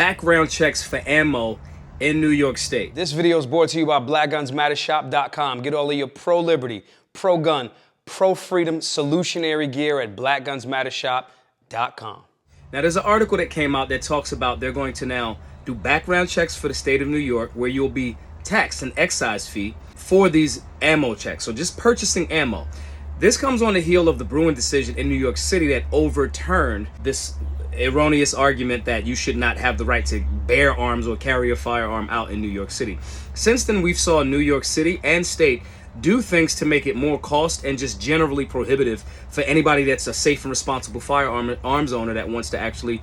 background checks for ammo in New York State. This video is brought to you by BlackGunsMatterShop.com. Get all of your pro-liberty, pro-gun, pro-freedom solutionary gear at BlackGunsMatterShop.com. Now, there's an article that came out that talks about they're going to now do background checks for the state of New York, where you'll be taxed an excise fee for these ammo checks. So just purchasing ammo. This comes on the heel of the Bruen decision in New York City that overturned this erroneous argument that you should not have the right to bear arms or carry a firearm out in New York City. Since then, we've saw New York City and state do things to make it more cost and just generally prohibitive for anybody that's a safe and responsible firearms owner that wants to actually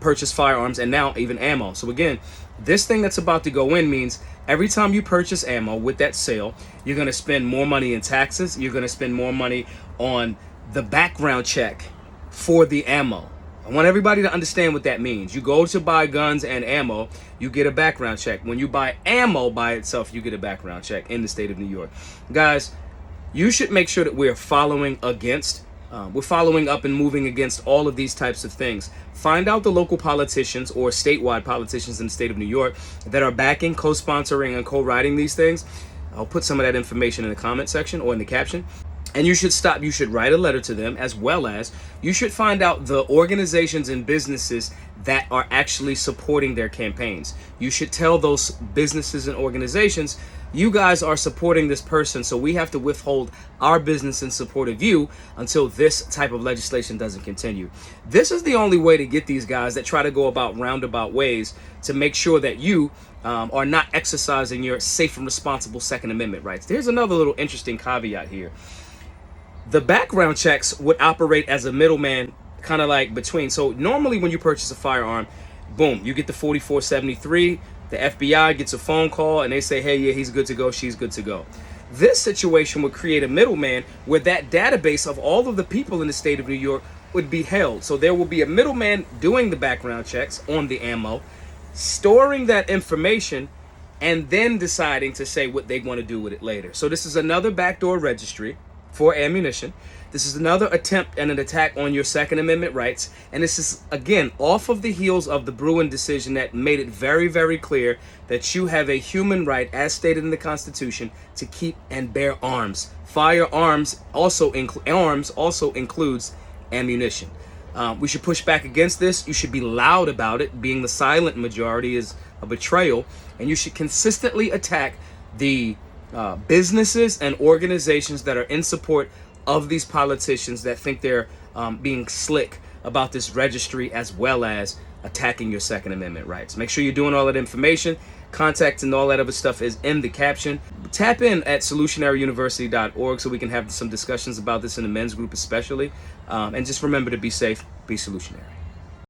purchase firearms and now even ammo. So again, this thing that's about to go in means every time you purchase ammo with that sale, you're going to spend more money in taxes. You're going to spend more money on the background check for the ammo. I want everybody to understand what that means. You go to buy guns and ammo, you get a background check. When you buy ammo by itself, you get a background check in the state of New York. Guys, you should make sure that we're following up and moving against all of these types of things. Find out the local politicians or statewide politicians in the state of New York that are backing, co-sponsoring, and co-writing these things. I'll put some of that information in the comment section or in the caption. And you should write a letter to them, as well as you should find out the organizations and businesses that are actually supporting their campaigns. You should tell those businesses and organizations, you guys are supporting this person, so we have to withhold our business in support of you until this type of legislation doesn't continue. This is the only way to get these guys that try to go about roundabout ways to make sure that you are not exercising your safe and responsible Second Amendment rights. There's another little interesting caveat here. The background checks would operate as a middleman, kind of like between. So normally when you purchase a firearm, boom, you get the 4473, the FBI gets a phone call and they say, hey, yeah, he's good to go, she's good to go. This situation would create a middleman where that database of all of the people in the state of New York would be held. So there will be a middleman doing the background checks on the ammo, storing that information, and then deciding to say what they want to do with it later. So this is another backdoor registry for ammunition. This is another attempt and an attack on your Second Amendment rights. And this is, again, off of the heels of the Bruen decision that made it very, very clear that you have a human right, as stated in the Constitution, to keep and bear arms. Firearms also includes ammunition. We should push back against this. You should be loud about it. Being the silent majority is a betrayal. And you should consistently attack the businesses and organizations that are in support of these politicians that think they're being slick about this registry, as well as attacking your Second Amendment rights. Make sure you're doing all that information. Contact and all that other stuff is in the caption. Tap in at solutionaryuniversity.org so we can have some discussions about this in the men's group especially. And just remember to be safe, be solutionary.